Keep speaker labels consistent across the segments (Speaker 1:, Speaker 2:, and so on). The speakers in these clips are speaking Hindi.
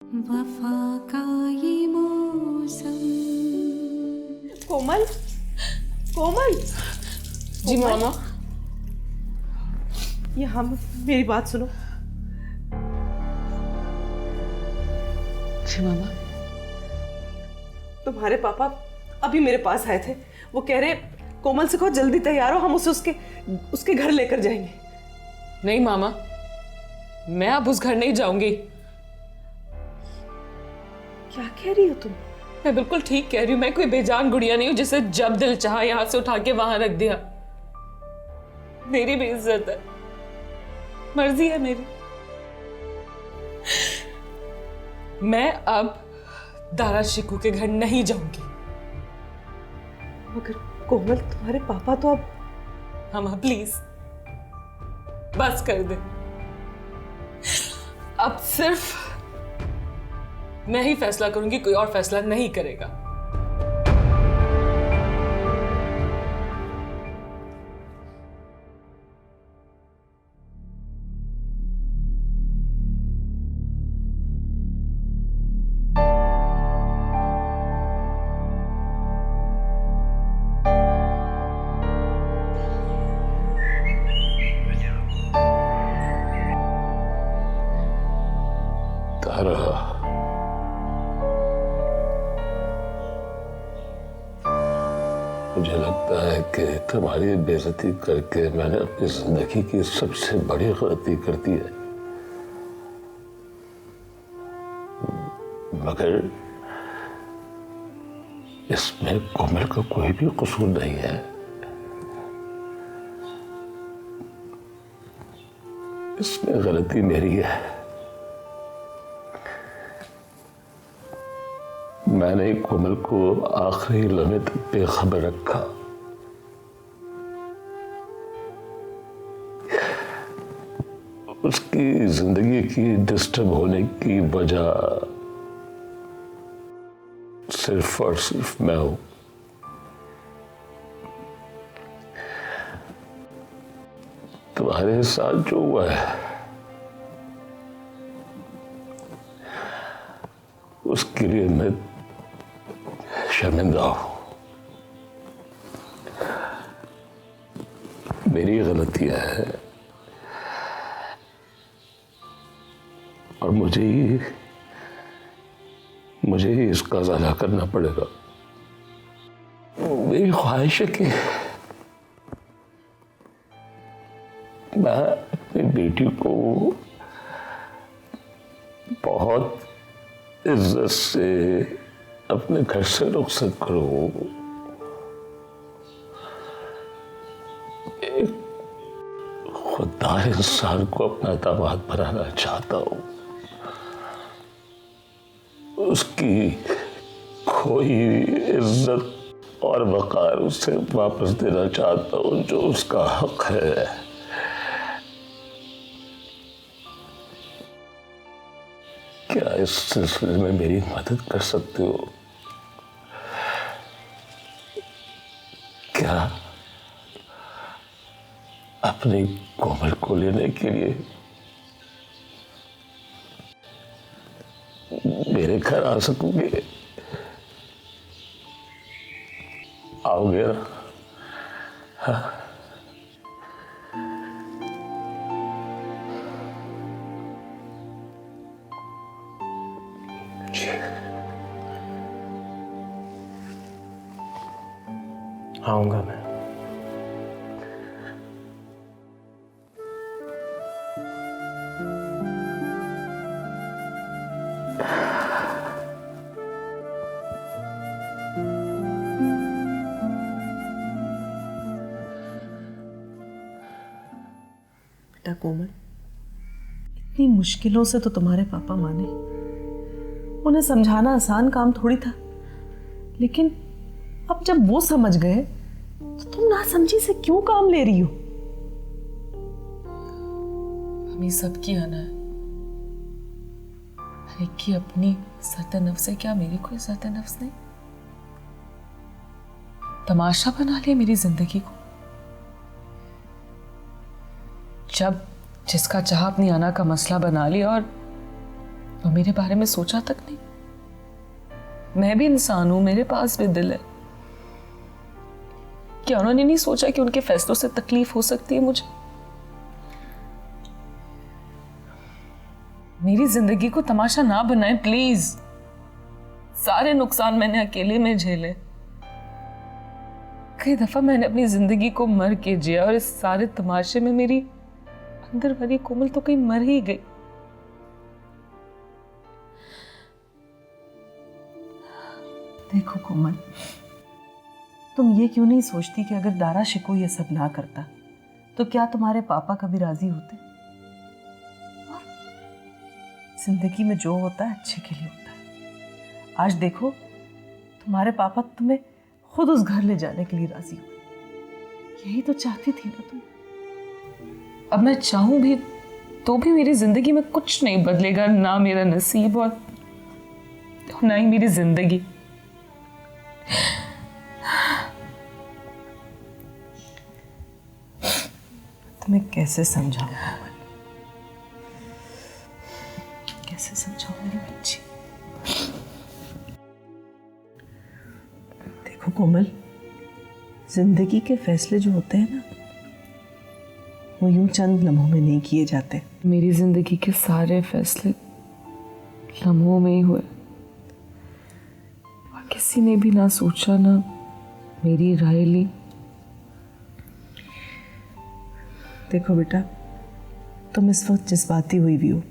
Speaker 1: वफा का ये मौसम।
Speaker 2: कोमल, कोमल।
Speaker 3: जी मामा।
Speaker 2: ये हम मेरी बात सुनो।
Speaker 3: जी मामा।
Speaker 2: तुम्हारे पापा अभी मेरे पास आए थे। वो कह रहे कोमल से कहो जल्दी तैयार हो, हम उसे उसके घर लेकर जाएंगे।
Speaker 3: नहीं मामा, मैं अब उस घर नहीं जाऊंगी।
Speaker 2: क्या कह रही हो तुम?
Speaker 3: मैं बिल्कुल ठीक कह रही हूँ। मैं कोई बेजान गुड़िया नहीं हूँ जिसे जब दिल चाहा यहां से उठा के वहां रख दिया। मेरी भी इज्जत है, मर्जी है मेरी। मैं अब दारा शिकू के घर नहीं जाऊंगी।
Speaker 2: मगर कोमल, तुम्हारे पापा तो अब।
Speaker 3: मामा प्लीज बस कर दे। अब सिर्फ मैं ही फैसला करूंगी, कोई और फैसला नहीं करेगा।
Speaker 4: तारा, मुझे लगता है कि तुम्हारी बेइज्जती करके मैंने अपनी जिंदगी की सबसे बड़ी गलती कर दी है। मगर इसमें कोमल का कोई भी कसूर नहीं है। इसमें गलती मेरी है। मैंने कोमल को आखिरी लम्हे तक बेखबर रखा। उसकी जिंदगी की डिस्टर्ब होने की वजह सिर्फ और सिर्फ मैं हूं। तुम्हारे साथ जो हुआ है उसके लिए मैं शर्मिंदा हूं। मेरी गलतियां हैं और मुझे ही इसका ज़ाला करना पड़ेगा। मेरी ख्वाहिश है कि मैं अपनी बेटी को बहुत इज्जत से अपने घर से रुखसत करूं। एक खुददार इंसान को अपना दामाद बनाना चाहता हूं। उसकी खोई इज्जत और वकार उसे वापस देना चाहता हूं जो उसका हक है। क्या इस सिलसिले में मेरी मदद कर सकते हो? क्या अपनी कोमल को लेने के लिए मेरे घर आ सकोगे? आओगे ना? हाँ?
Speaker 5: आऊंगा मैं।
Speaker 2: बेटा कोमल, इतनी मुश्किलों से तो तुम्हारे पापा माने। उन्हें समझाना आसान काम थोड़ी था, लेकिन अब जब वो समझ गए तो तुम ना समझी से क्यों काम ले रही हो?
Speaker 3: हमें सबकी आना है। हर एक की अपनी इज्जत नफ्स है। क्या मेरी कोई इज्जत नफ्स नहीं? तमाशा बना लिया मेरी जिंदगी को। जब जिसका चाह अपनी आना का मसला बना लिया और और मेरे बारे में सोचा तक नहीं। मैं भी इंसान हूं, मेरे पास भी दिल है। क्या उन्होंने नहीं सोचा कि उनके फैसलों से तकलीफ हो सकती है मुझे? मेरी जिंदगी को तमाशा ना बनाएं प्लीज। सारे नुकसान मैंने अकेले में झेले। कई दफा मैंने अपनी जिंदगी को मर के जिया और इस सारे तमाशे में मेरी अंदर वाली कोमल तो कहीं मर ही गई।
Speaker 2: देखो कोमल, तुम ये क्यों नहीं सोचती कि अगर दारा शिको ये सब ना करता तो क्या तुम्हारे पापा कभी राजी होते? और जिंदगी में जो होता है अच्छे के लिए होता है। आज देखो, तुम्हारे पापा तुम्हें खुद उस घर ले जाने के लिए राजी हुए। यही तो चाहती थी ना तुम।
Speaker 3: अब मैं चाहूं भी तो भी मेरी जिंदगी में कुछ नहीं बदलेगा, ना मेरा नसीब और ना ही मेरी जिंदगी।
Speaker 2: तुम्हें कैसे समझाऊं कोमल, कैसे समझाऊं मेरी बच्ची? देखो कोमल, जिंदगी के फैसले जो होते हैं ना, वो यूं चंद लम्हों में नहीं किए जाते।
Speaker 3: मेरी जिंदगी के सारे फैसले लम्हों में ही हुए और किसी ने भी ना सोचा, ना मेरी राय ली।
Speaker 2: देखो बेटा, तुम इस वक्त जज्बाती हुई भी हो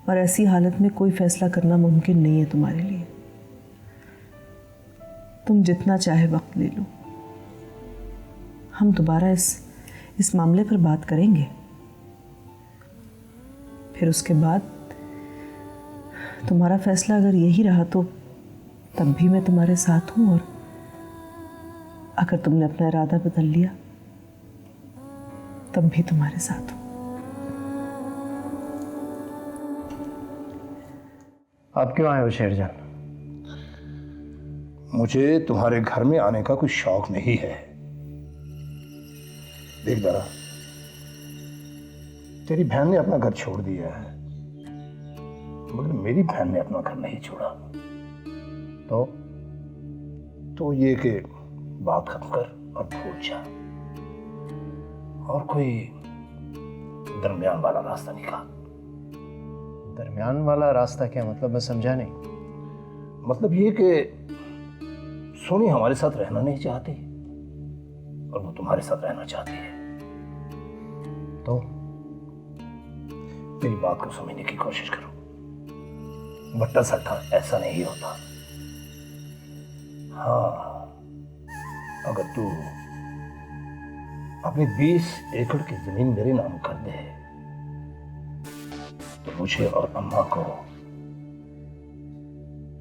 Speaker 2: और ऐसी हालत में कोई फैसला करना मुमकिन नहीं है तुम्हारे लिए। तुम जितना चाहे वक्त ले लो, हम दोबारा इस मामले पर बात करेंगे। फिर उसके बाद तुम्हारा फैसला अगर यही रहा तो तब भी मैं तुम्हारे साथ हूं, और अगर तुमने अपना इरादा बदल लिया तब भी तुम्हारे साथ हूं।
Speaker 5: आप क्यों आए हो शेरजान?
Speaker 6: मुझे तुम्हारे घर में आने का कोई शौक नहीं है। देख दारा, तेरी बहन ने अपना घर छोड़ दिया है, मगर मेरी बहन ने अपना घर नहीं छोड़ा। तो ये कि बात खत्म कर और भूल जा, और कोई दरमियान वाला रास्ता निकाल।
Speaker 5: दरमियान वाला रास्ता क्या मतलब? मैं समझा नहीं।
Speaker 6: मतलब ये कि सोनी हमारे साथ रहना नहीं चाहती और वो तुम्हारे साथ रहना चाहती है।
Speaker 5: तो
Speaker 6: मेरी बात को समझने की कोशिश करो। बट्टा सट्टा ऐसा नहीं होता। हाँ, अगर तू अपनी 20 एकड़ की जमीन मेरे नाम कर दे तो मुझे और अम्मा को,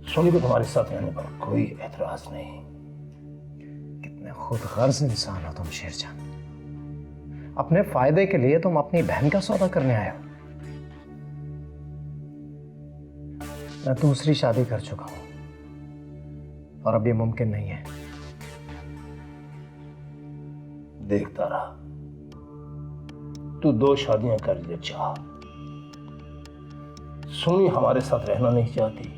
Speaker 6: सोनी को तुम्हारे साथ रहने पर कोई एतराज नहीं।
Speaker 5: कितने खुद गर्ज इंसान हो तुम शेरजान। अपने फायदे के लिए तुम अपनी बहन का सौदा करने आए हो। मैं दूसरी शादी कर चुका हूं और अब ये मुमकिन नहीं है।
Speaker 6: देखता रहा, तू 2 शादियां कर ले चाह। सोनी हमारे साथ रहना नहीं चाहती,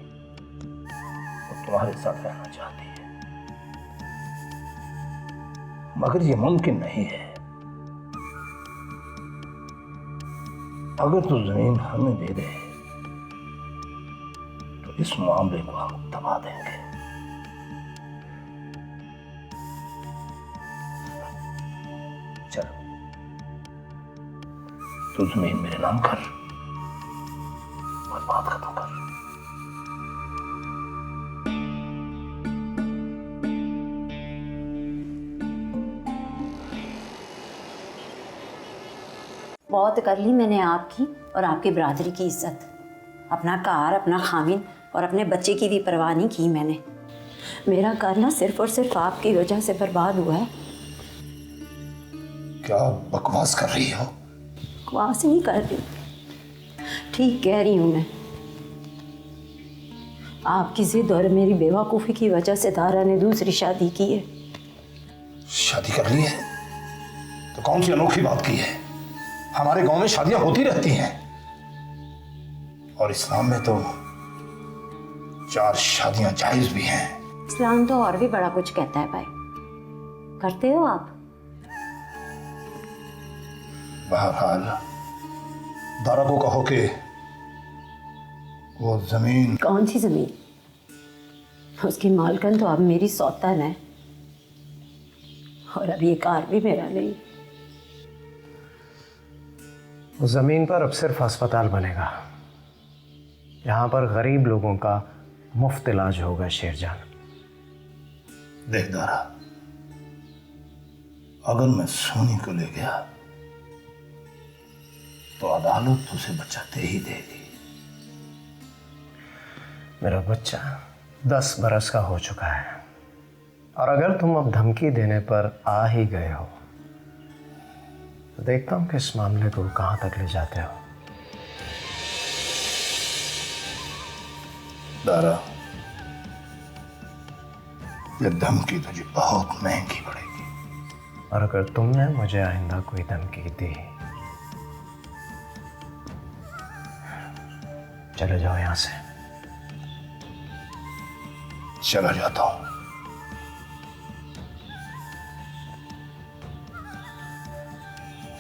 Speaker 6: वो तुम्हारे साथ रहना चाहती है, मगर ये मुमकिन नहीं है। अगर तू जमीन हमें दे दे तो इस मामले को हम दबा देंगे। चल, तू जमीन मेरे नाम कर और बात खत्म कर।
Speaker 7: बहुत कर ली मैंने आपकी और आपकी बरादरी की इज्जत। अपना कार, अपना खामिन और अपने बच्चे की भी परवाह नहीं की मैंने। मेरा घर ना सिर्फ और सिर्फ आपकी वजह से बर्बाद हुआ है।
Speaker 6: क्या बकवास कर रही हो?
Speaker 7: बकवास नहीं कर रही, ठीक कह रही हूँ मैं। आपकी जिद और मेरी बेवकूफ़ी की वजह से दारा ने दूसरी शादी की है।
Speaker 6: शादी कर ली है तो कौन सी अनोखी बात की है? हमारे गांव में शादियां होती रहती हैं और इस्लाम में तो 4 शादियां जायज भी हैं।
Speaker 7: इस्लाम तो और भी बड़ा कुछ कहता है भाई, करते हो आप?
Speaker 6: बहरहाल दारा को कहो कि वो जमीन।
Speaker 7: कौन सी जमीन? उसकी मालकन तो अब मेरी सौतन है, और अब ये कार भी मेरा नहीं।
Speaker 5: उस जमीन पर अब सिर्फ अस्पताल बनेगा। यहाँ पर गरीब लोगों का मुफ्त इलाज होगा शेरजान।
Speaker 6: देख दारा, अगर मैं सोनी को ले गया तो अदालत उसे बच्चा दे ही देगी।
Speaker 5: मेरा बच्चा 10 बरस का हो चुका है, और अगर तुम अब धमकी देने पर आ ही गए हो तो देखता हूं कि इस मामले को कहां तक ले जाते हो।
Speaker 6: दारा, ये धमकी तुझे बहुत महंगी पड़ेगी।
Speaker 5: और अगर तुमने मुझे आइंदा कोई धमकी दी, चले जाओ यहां से।
Speaker 6: चला जाता हूं।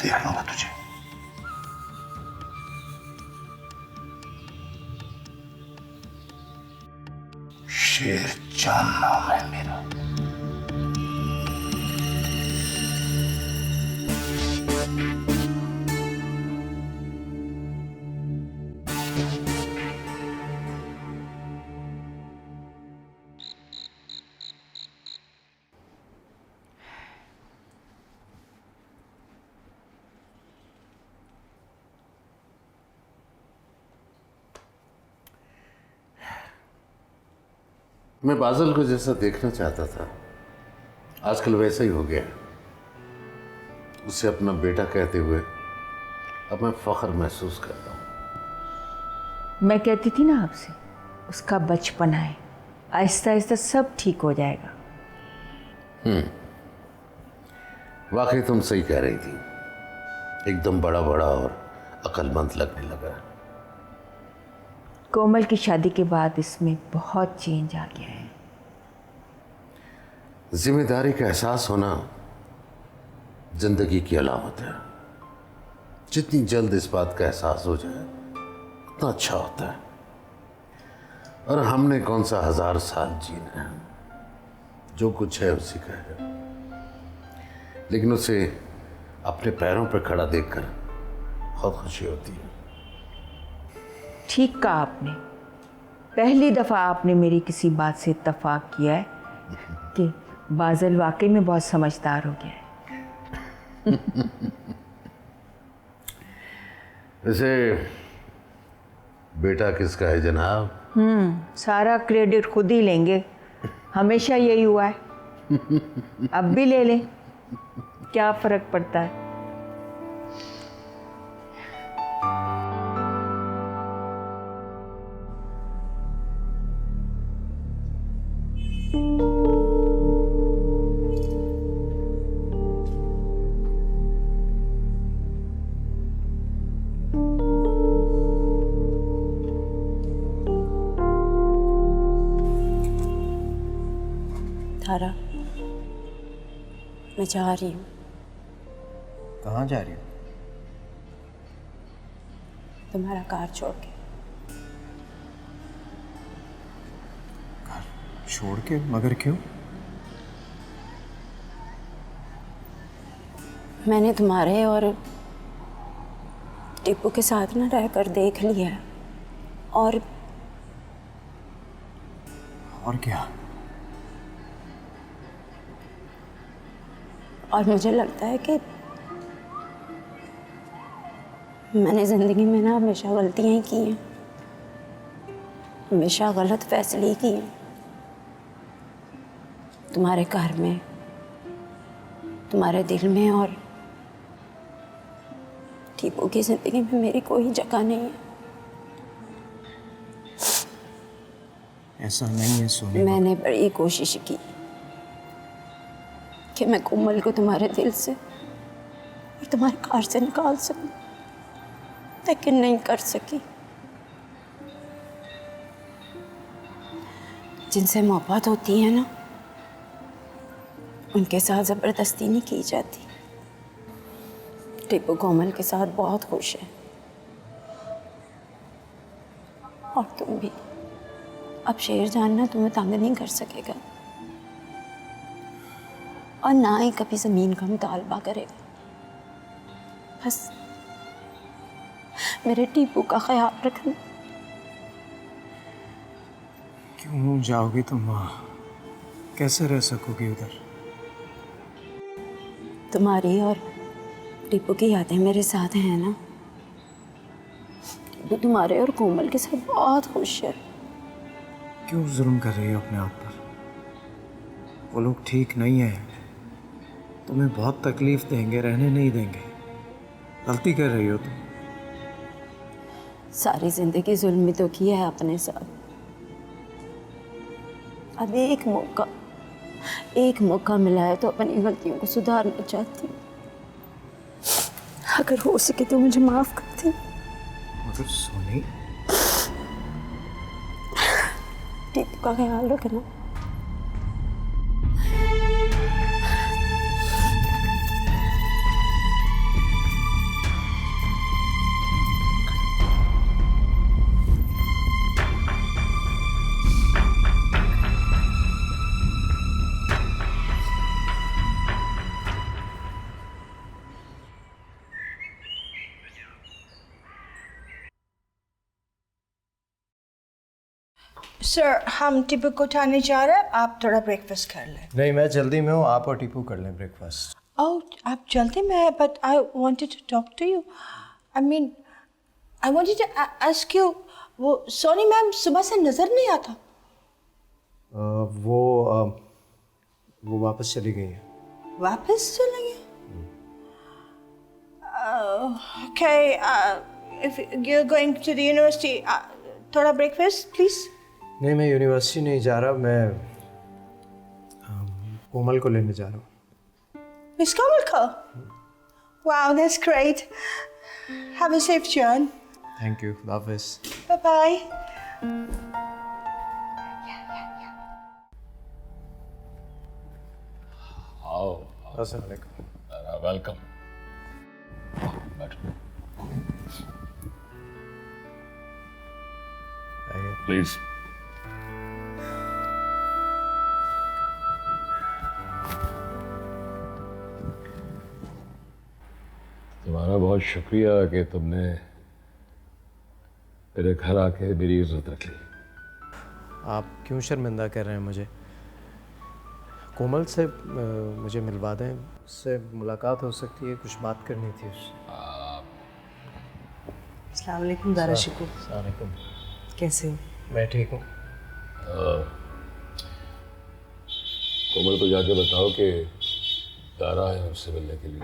Speaker 6: देख लूंगा तुझे। शेरजान नाम है मेरा।
Speaker 8: मैं बादल को जैसा देखना चाहता था आजकल वैसा ही हो गया। उसे अपना बेटा कहते हुए अब मैं फख्र महसूस करता हूँ।
Speaker 9: मैं कहती थी ना आपसे, उसका बचपन है, आहिस्ता आहिस्ता सब ठीक हो जाएगा।
Speaker 8: वाकई तुम सही कह रही थी, एकदम बड़ा बड़ा और अक्लमंद लगने लगा।
Speaker 9: कोमल की शादी के बाद इसमें बहुत चेंज आ गया है।
Speaker 8: जिम्मेदारी का एहसास होना जिंदगी की अलामत है। जितनी जल्द इस बात का एहसास हो जाए उतना अच्छा होता है। और हमने कौन सा 1000 साल जीना है, जो कुछ है उसी का है। लेकिन उसे अपने पैरों पर खड़ा देखकर बहुत खुशी होती है।
Speaker 9: ठीक कहा आपने। पहली दफ़ा आपने मेरी किसी बात से इत्तफाक किया है कि बादल वाकई में बहुत समझदार हो गया है।
Speaker 8: वैसे बेटा किसका है जनाब?
Speaker 9: सारा क्रेडिट खुद ही लेंगे, हमेशा यही हुआ है। अब भी ले लें, क्या फ़र्क पड़ता है।
Speaker 7: तारा, मैं जा रही हूँ।
Speaker 5: कहाँ जा रही हो?
Speaker 7: तुम्हारा कार छोड़ के।
Speaker 5: छोड़ के? मगर क्यों?
Speaker 7: मैंने तुम्हारे और टीपू के साथ ना रहकर देख लिया है, और
Speaker 5: क्या?
Speaker 7: और मुझे लगता है कि मैंने ज़िंदगी में ना हमेशा गलतियाँ ही की हैं, हमेशा गलत फैसले ही किए। तुम्हारे घर में, तुम्हारे दिल में और टीपू की ज़िंदगी में मेरी कोई जगह नहीं है।
Speaker 5: ऐसा नहीं है सोनी।
Speaker 7: मैंने बड़ी कोशिश की कि मैं कोमल को तुम्हारे दिल से और तुम्हारे कार से निकाल सकूं, लेकिन नहीं कर सकी। जिनसे मोहब्बत होती है ना, उनके साथ ज़बरदस्ती नहीं की जाती। टीपू कोमल के साथ बहुत खुश है, और तुम भी। अब शेर जानना तुम्हें तंग नहीं कर सकेगा, और ना ही कभी ज़मीन का मुतालबा करेगा। बस मेरे टीपू का ख्याल रखना।
Speaker 5: क्यों जाओगी तुम वहाँ? कैसे रह सकोगी उधर?
Speaker 7: तुम्हारी और टीपू की यादें मेरे साथ हैं ना। वो तुम्हारे और कोमल के साथ बहुत खुश है।
Speaker 5: क्यों जुल्म कर रही हो अपने आप पर? वो लोग ठीक नहीं है, तुम्हें बहुत तकलीफ देंगे, रहने नहीं देंगे। गलती कर रही हो तुम।
Speaker 7: सारी जिंदगी जुल्म तो किया है अपने साथ। अब एक मौका मिला है तो अपनी गलतियों को सुधारना चाहती हूँ। अगर हो सके तो मुझे माफ कर दे।
Speaker 5: मगर सोनी,
Speaker 7: टीपू का ख्याल रखना।
Speaker 10: सर, हम टीपू को उठाने जा रहे हैं, आप थोड़ा ब्रेकफास्ट कर लें।
Speaker 5: नहीं, मैं जल्दी में हूँ, आप और टीपू कर लें ब्रेकफास्ट।
Speaker 10: ओह, आप जल्दी में हैं, but I wanted to talk to you. I wanted to ask you, वो सोनी मैम सुबह से नज़र नहीं आता।
Speaker 5: वो वापस चली गई है।
Speaker 10: वापस चले गए? Okay, if you are going to the university, थोड़ा ब्रेकफास्ट प्लीज़।
Speaker 5: नहीं, मैं यूनिवर्सिटी नहीं जा रहा, मैं कोमल को लेने जा रहा हूँ।
Speaker 10: मिस कोमल को? Wow, that's great. Have a safe journey.
Speaker 5: Thank you, खुदा हाफिज़।
Speaker 10: Bye bye.
Speaker 4: आओ।
Speaker 5: अस्सलाम वालेकुम।
Speaker 4: वेलकम। बैठो प्लीज। तुम्हारा बहुत शुक्रिया कि तुमने मेरे घर आके मेरी इज्जत रख ली।
Speaker 5: आप क्यों शर्मिंदा कर रहे हैं मुझे? कोमल से मुझे मिलवा दें, उससे मुलाकात हो सकती है, कुछ बात करनी थी उससे।
Speaker 2: अस्सलाम वालेकुम दारा शिकू,
Speaker 5: अस्सलाम वालेकुम।
Speaker 2: कैसे हो?
Speaker 5: मैं ठीक हूँ।
Speaker 4: कोमल को जाके बताओ कि दारा है उससे मिलने के लिए।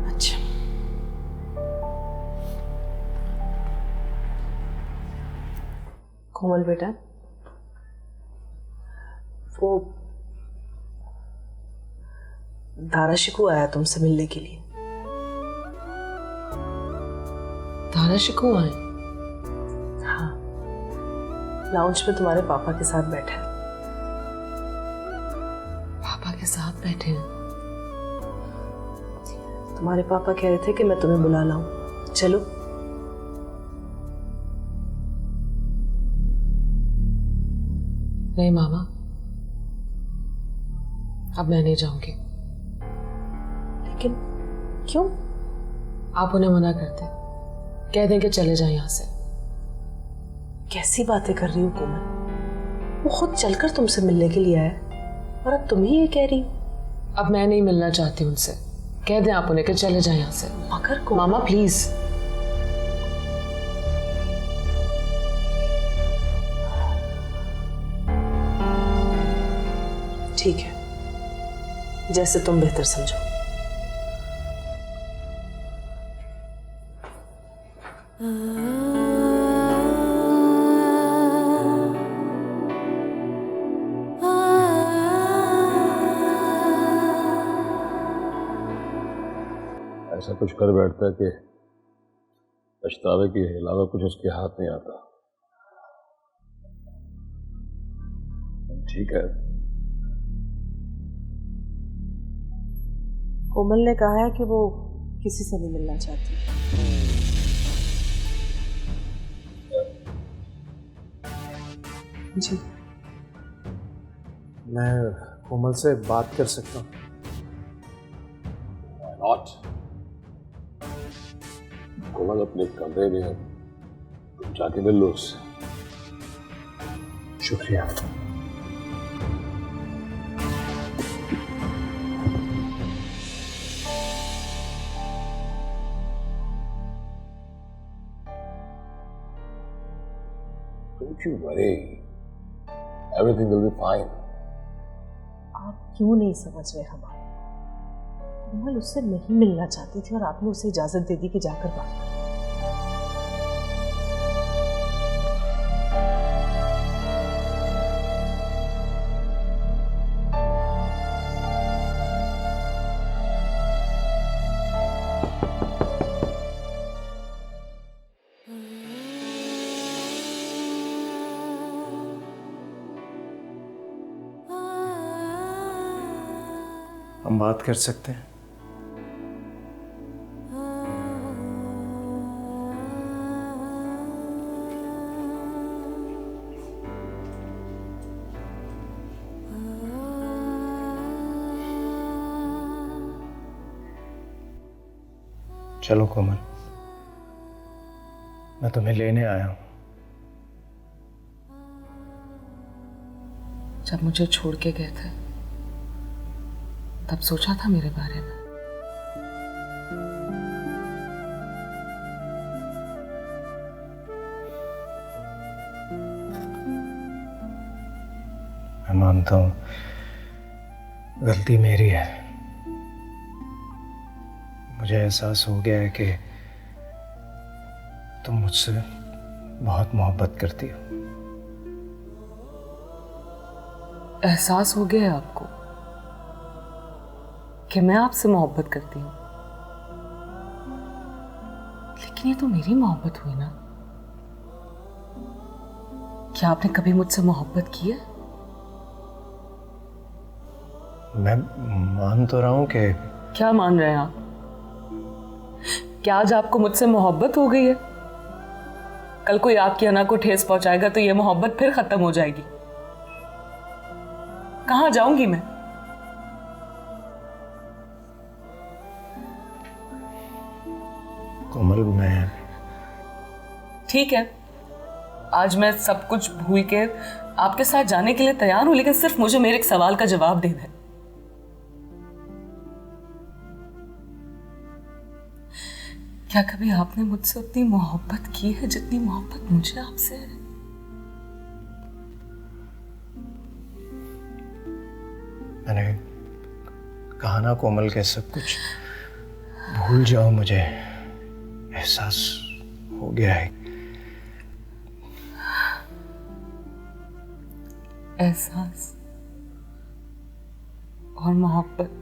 Speaker 2: अच्छा। कोमल बेटा, वो दारा शिकू आया तुमसे मिलने के लिए। दारा शिकू आए? हाँ, लाउंज में तुम्हारे पापा के साथ बैठा है। पापा के साथ बैठे हैं? तुम्हारे पापा कह रहे थे कि मैं तुम्हें बुला लाऊं, चलो। नहीं मामा, अब मैं नहीं जाऊंगी। लेकिन क्यों? आप उन्हें मना करते, कह दें कि चले जाएं यहां से। कैसी बातें कर रही हो कोमल? वो खुद चलकर तुमसे मिलने के लिए आया और अब तुम ही ये कह रही हो। अब मैं नहीं मिलना चाहती उनसे, कह दें आप उन्हें कि चले जाएं यहां से। मगर मामा प्लीज। ठीक है, जैसे तुम बेहतर समझो।
Speaker 4: ऐसा कुछ कर बैठता है कि पछतावे के अलावा कुछ उसके हाथ नहीं आता।
Speaker 6: ठीक है।
Speaker 2: कोमल ने कहा है कि वो किसी से नहीं मिलना चाहती। जी,
Speaker 5: मैं कोमल से बात कर सकता हूँ?
Speaker 4: नॉट। कोमल अपने कमरे में है, तुम जाके मिल लो उससे।
Speaker 5: शुक्रिया।
Speaker 4: Don't you worry. Everything will be fine.
Speaker 2: आप क्यों नहीं समझ रहे हमारा? कोमल उससे नहीं मिलना चाहती थी और आपने उसे इजाजत दे दी कि जाकर बात कर।
Speaker 5: हम बात कर सकते हैं? चलो कोमल, मैं तुम्हें लेने आया हूं।
Speaker 3: जब मुझे छोड़ के गए थे तब सोचा था मेरे बारे में?
Speaker 5: मैं मानता हूं गलती मेरी है। मुझे एहसास हो गया है कि तुम मुझसे बहुत मोहब्बत करती हो।
Speaker 3: एहसास हो गया है आपको कि मैं आपसे मोहब्बत करती हूँ? लेकिन ये तो मेरी मोहब्बत हुई ना। क्या आपने कभी मुझसे मोहब्बत की है?
Speaker 5: मैं मान तो रहा हूं कि...
Speaker 3: क्या मान रहे हैं आप? क्या आज आपको मुझसे मोहब्बत हो गई है? कल कोई आपकी अना को ठेस पहुंचाएगा तो ये मोहब्बत फिर खत्म हो जाएगी। कहां जाऊंगी मैं?
Speaker 5: कोमल, मैं...
Speaker 3: ठीक है, आज मैं सब कुछ भूल के आपके साथ जाने के लिए तैयार हूं, लेकिन सिर्फ मुझे मेरे एक सवाल का जवाब दे दें। क्या कभी आपने मुझसे उतनी मोहब्बत की है जितनी मोहब्बत मुझे आपसे है?
Speaker 5: मैंने कहा ना कोमल के सब कुछ भूल जाओ। मुझे एहसास हो गया है।
Speaker 3: एहसास और मोहब्बत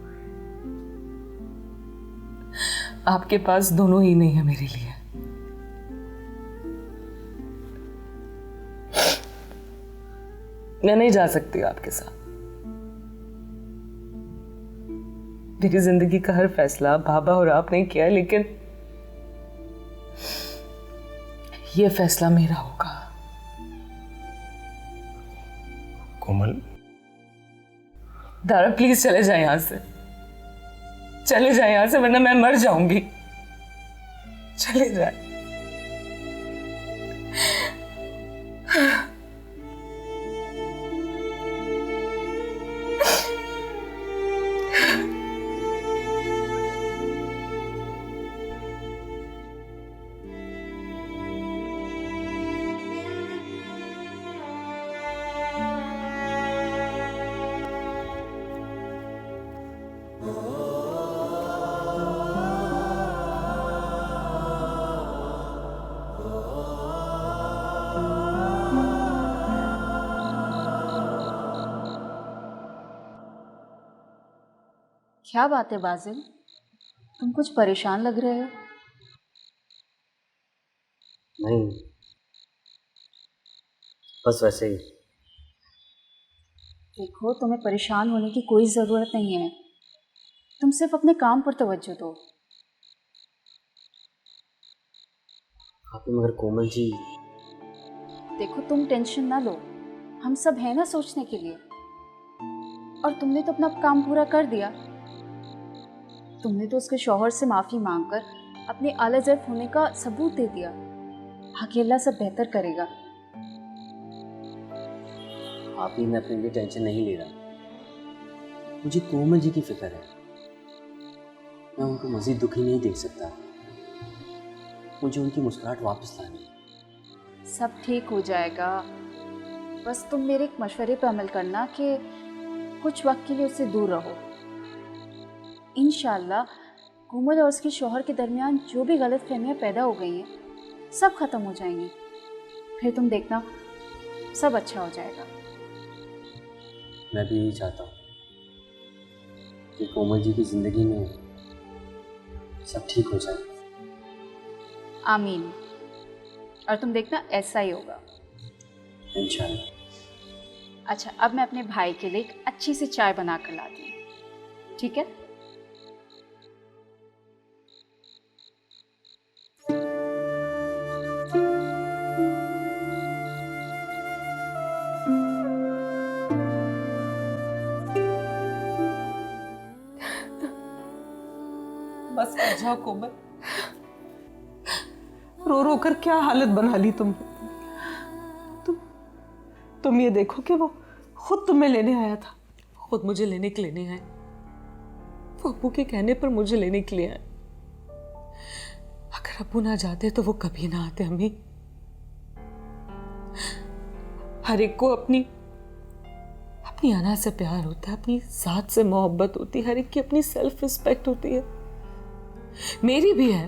Speaker 3: आपके पास दोनों ही नहीं है मेरे लिए। मैं नहीं जा सकती आपके साथ। मेरी जिंदगी का हर फैसला बाबा और आपने किया, लेकिन ये फैसला मेरा होगा।
Speaker 5: कोमल,
Speaker 3: दारा प्लीज चले जाए यहां से, चले जाए यहां से, वरना मैं मर जाऊंगी। चले जाए।
Speaker 11: क्या बात है बाजिल, तुम कुछ परेशान लग रहे हो?
Speaker 12: नहीं, बस वैसे ही।
Speaker 11: देखो, तुम्हें परेशान होने की कोई ज़रूरत नहीं है। तुम सिर्फ अपने काम पर तवज्जो दो।
Speaker 12: मगर कोमल जी,
Speaker 11: देखो, तुम टेंशन ना लो, हम सब हैं ना सोचने के लिए। और तुमने तो अपना काम पूरा कर दिया। तुमने तो उसके शौहर से माफ़ी मांगकर अपने आला ज़र्फ होने का सबूत दे दिया। आगे अल्लाह सब बेहतर करेगा।
Speaker 12: आप ही, मैं अपने लिए टेंशन नहीं ले रहा। मुझे कोमल जी की फिक्र है। मैं उनको मज़ीद दुखी नहीं देख सकता। मुझे उनकी मुस्कुराहट वापस लानी है।
Speaker 11: सब ठीक हो जाएगा। बस तुम मेरे एक मशवरे पर अमल करना कि कुछ वक्त के लिए उससे दूर रहो। इंशाअल्लाह कोमल और उसके शौहर के दरमियान जो भी गलतफहमियां पैदा हो गई हैं सब ख़त्म हो जाएंगी। फिर तुम देखना सब अच्छा हो जाएगा।
Speaker 12: मैं भी यही चाहता हूँ कि कोमल जी की ज़िंदगी में सब ठीक हो जाए।
Speaker 11: आमीन। और तुम देखना ऐसा ही होगा
Speaker 12: इंशाअल्लाह।
Speaker 11: अच्छा, अब मैं अपने भाई के लिए एक अच्छी सी चाय बना कर लाती हूँ, ठीक है?
Speaker 2: बस कर जाओ कोमल, रो रो कर क्या हालत बना ली तुमने। तुम ये देखो कि वो खुद तुम्हें लेने आया था।
Speaker 3: खुद मुझे लेने के लिए नहीं आए, वो अब्बू के कहने पर मुझे लेने के लिए आए। अगर अब्बू ना जाते तो वो कभी ना आते। अम्मी, हर एक को अपनी अना से प्यार होता है, अपनी जात से मोहब्बत होती है, हर एक की अपनी सेल्फ रिस्पेक्ट होती है, मेरी भी है।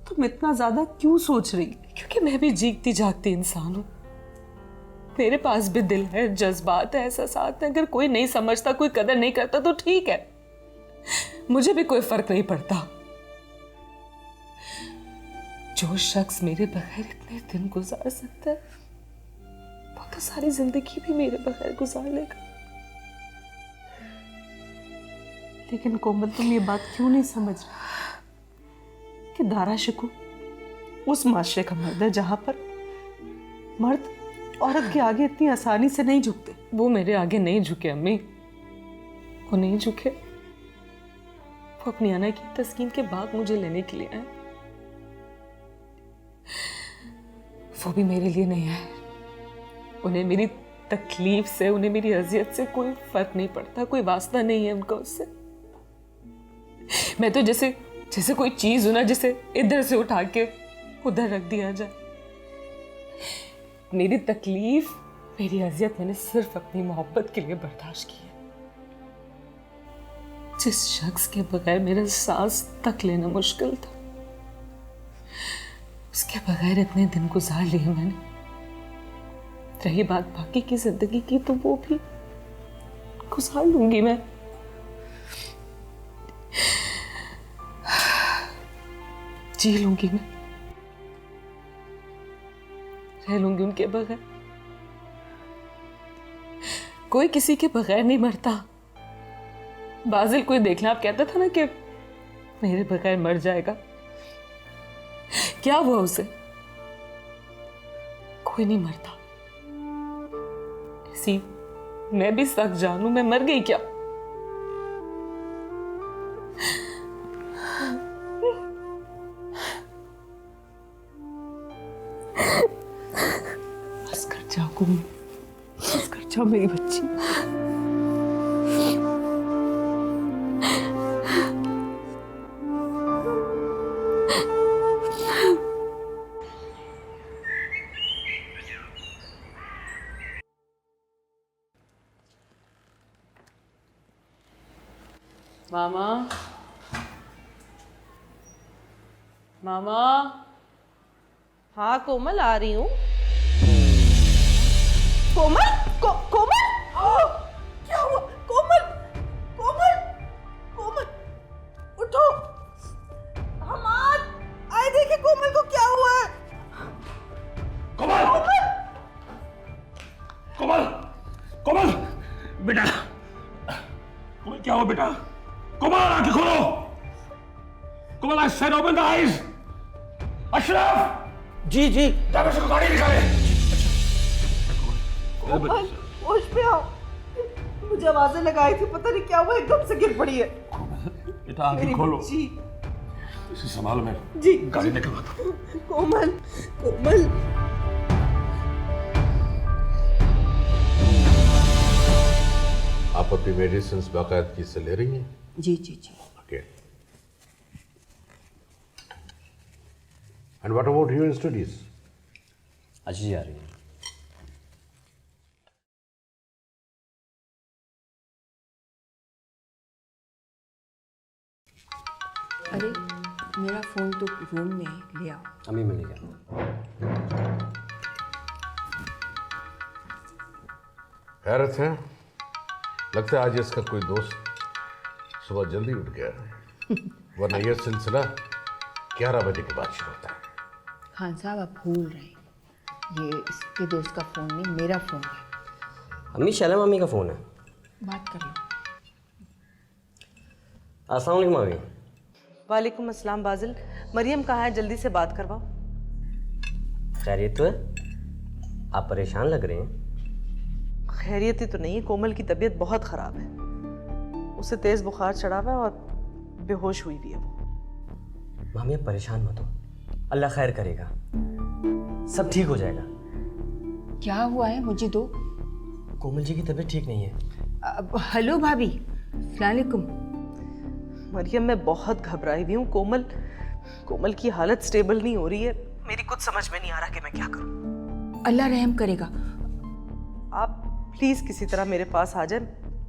Speaker 2: तुम इतना ज्यादा क्यों सोच रही?
Speaker 3: क्योंकि मैं भी जीती जागती इंसान हूं। मेरे पास भी दिल है, जज्बात है, एहसासात है। अगर कोई नहीं समझता, कोई कदर नहीं करता तो ठीक है, मुझे भी कोई फर्क नहीं पड़ता। जो शख्स मेरे बगैर इतने दिन गुजार सकता है वो तो सारी जिंदगी भी मेरे बगैर गुजार लेगा।
Speaker 2: लेकिन कोमल, तुम ये बात क्यों नहीं समझ रही कि दारा शिकू उस माशरे का मर्द है जहां पर मर्द औरत के आगे इतनी आसानी से नहीं झुकते।
Speaker 3: वो मेरे आगे नहीं झुके अम्मी, वो नहीं झुके। वो अपनी अना की तस्कीन के बाद मुझे लेने के लिए आए। वो भी मेरे लिए नहीं आए। उन्हें मेरी तकलीफ से, उन्हें मेरी अजियत से कोई फर्क नहीं पड़ता, कोई वास्ता नहीं है उनका उससे। मैं तो जैसे कोई चीज हो ना, जिसे इधर से उठा के उधर रख दिया जाए। मेरी तकलीफ, मेरी अजियत मैंने सिर्फ अपनी मोहब्बत के लिए बर्दाश्त की है। जिस शख्स के बगैर मेरा सांस तक लेना मुश्किल था, उसके बगैर इतने दिन गुजार लिए मैंने। रही बात बाकी की जिंदगी की, तो वो भी गुजार लूंगी मैं। जी लूंगी मैं, रह लूंगी उनके बगैर। कोई किसी के बगैर नहीं मरता। बाजिल कोई देखना, आप कहता था ना कि मेरे बगैर मर जाएगा। क्या हुआ उसे? कोई नहीं मरता। ऐसी मैं भी सख्त जानू, मैं मर गई क्या?
Speaker 2: बस कर जाओ कोमल, बस कर जाओ मेरी बच्ची।
Speaker 3: मामा, मामा।
Speaker 13: हाँ कोमल, आ रही हूँ।
Speaker 10: कोमल, कोमल, क्या हुआ? कोमल, कोमल, कोमल, उठो। हमाद, आए देखिए कोमल को क्या हुआ है।
Speaker 4: कोमल,
Speaker 10: कोमल,
Speaker 4: कोमल, कोमल बेटा, कोमल क्या हुआ बेटा? कोमल आंखें खोलो। Komal I said open the eyes. Ashraf
Speaker 12: ji जी
Speaker 4: ड्राइवर से गाड़ी निकाले।
Speaker 13: कोमल होश में आओ, मुझे आवाजें लगाई थी, पता नहीं क्या हुआ, एकदम से गिर पड़ी है।
Speaker 4: बेटा आंखें खोलो
Speaker 13: जी
Speaker 4: इसे संभालो, मैं
Speaker 13: जी
Speaker 4: गाड़ी निकलवाता हूं।
Speaker 13: कोमल कोमल
Speaker 8: आप अपनी मेडिसिन बाकायदगी से ले रही हैं?
Speaker 9: जी जी जी।
Speaker 8: Okay. And what about your studies?
Speaker 12: आज जी आ रही है।
Speaker 9: अरे मेरा फ़ोन तो रूम में है, ले आओ।
Speaker 12: अम्मी मिल गया।
Speaker 8: हैरत है, लगता है आज इसका कोई दोस्त सुबह जल्दी उठ गया है, वरना यह सिलसिला 11 बजे के बाद शुरू होता है।
Speaker 9: खान साहब आप भूल रहे हैं, ये इसके दोस्त का फ़ोन नहीं, मेरा फ़ोन है।
Speaker 12: अम्मी शैला मम्मी का फ़ोन है।
Speaker 9: बात कर लो।
Speaker 12: अस्सलाम वालेकुम मम्मी।
Speaker 13: वालेकुम अस्सलाम बाजिल, मरियम कहाँ है, जल्दी से बात करवाओ।
Speaker 12: खैरियत तो है? आप परेशान लग रहे हैं।
Speaker 13: खैरियत ही तो नहीं है, कोमल की तबीयत बहुत ख़राब है, उसे तेज़ बुखार चढ़ा हुआ है और बेहोश हुई भी है वो।
Speaker 12: मम्मी आप परेशान मत हो, अल्लाह खैर करेगा, सब ठीक हो जाएगा।
Speaker 9: क्या हुआ है मुझे दो।
Speaker 12: कोमल जी की तबीयत ठीक नहीं है।
Speaker 9: हेलो भाभी, अस्सलाम वालेकुम।
Speaker 13: मरियम मैं बहुत घबराई हुई हूँ, कोमल की हालत स्टेबल नहीं हो रही है, मेरी कुछ समझ में नहीं आ रहा कि मैं क्या करूँ।
Speaker 9: अल्लाह रहम करेगा।
Speaker 13: आप प्लीज़ किसी तरह मेरे पास आ जाए,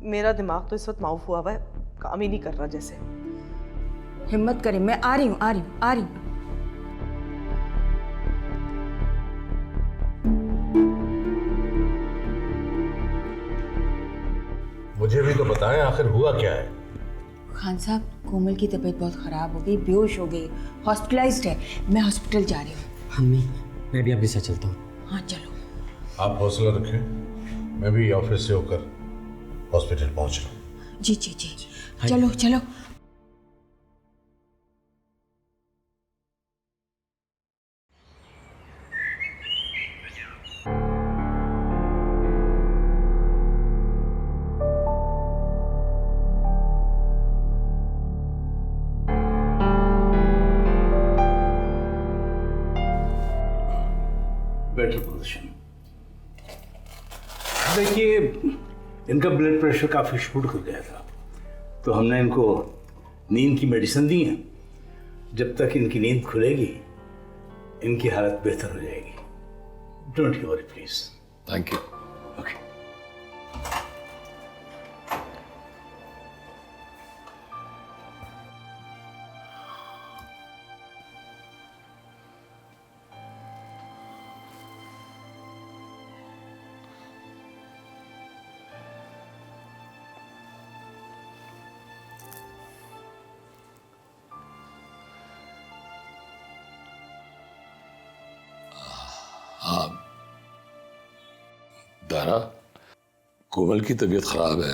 Speaker 13: मेरा दिमाग तो इस वक्त माउफ हुआ है, काम ही नहीं कर रहा जैसे।
Speaker 9: हिम्मत करें, मैं आ रही हूँ आ रही हूँ आ रही हूँ।
Speaker 8: मुझे भी तो बताएं आखिर हुआ क्या है?
Speaker 9: खान साहब कोमल की तबीयत बहुत ख़राब हो गई, बेहोश हो गई, हॉस्पिटलाइज्ड है, मैं हॉस्पिटल जा रही हूँ।
Speaker 12: अम्मी मैं भी आपके साथ चलता हूँ।
Speaker 9: हाँ चलो।
Speaker 8: आप हौसला रखें, मैं भी ऑफिस से होकर हॉस्पिटल पहुंच रहा हूँ।
Speaker 9: जी जी जी, चलो चलो।
Speaker 6: Better position. देखिए इनका ब्लड प्रेशर काफ़ी शूट कर गया था, तो हमने इनको नींद की मेडिसिन दी है। जब तक इनकी नींद खुलेगी इनकी हालत बेहतर हो जाएगी। Don't you worry please.
Speaker 4: Thank you.
Speaker 6: Okay.
Speaker 4: हाँ दारा, कोमल की तबीयत खराब है।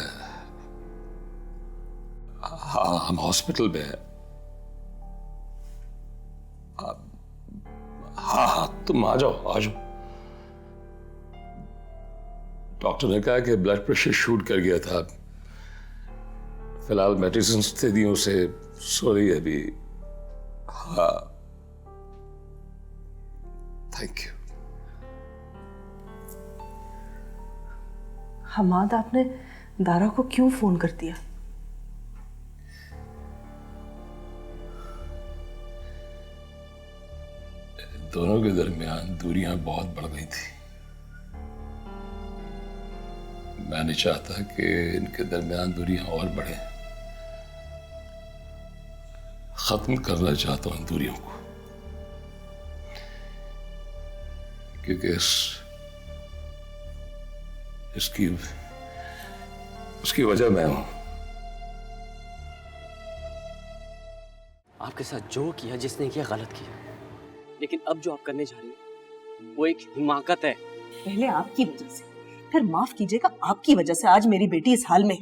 Speaker 4: हाँ हम हॉस्पिटल में हैं। हाँ हाँ तुम आ जाओ आ जाओ। डॉक्टर ने कहा कि ब्लड प्रेशर शूट कर गया था, फिलहाल मेडिसिन दे दी उसे, सो रही है अभी। हाँ थैंक यू।
Speaker 3: हमाद आपने दारा को क्यों फोन कर दिया?
Speaker 4: दोनों के दरमियान दूरियां बहुत बढ़ गई थी। मैं नहीं चाहता कि इनके दरमियान दूरियां और बढ़े। खत्म करना चाहता हूं दूरियों को, क्योंकि उसकी वजह मैं हूं।
Speaker 12: आपके साथ जो किया जिसने किया गलत किया, लेकिन अब जो आप करने जा रही हैं वो एक हिमाकत है।
Speaker 7: पहले आपकी वजह से,
Speaker 2: फिर माफ कीजिएगा, आपकी वजह से आज मेरी बेटी इस हाल में।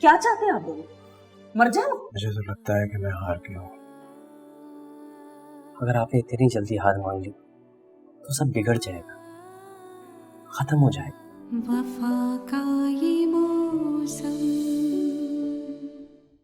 Speaker 2: क्या चाहते हैं आप दोनों? मर जाओ?
Speaker 5: मुझे तो लगता है कि मैं हार गया हूँ। अगर आपने इतनी जल्दी हार मान ली तो सब बिगड़ जाएगा, खत्म हो जाएगा।
Speaker 1: वफा का ये मौसम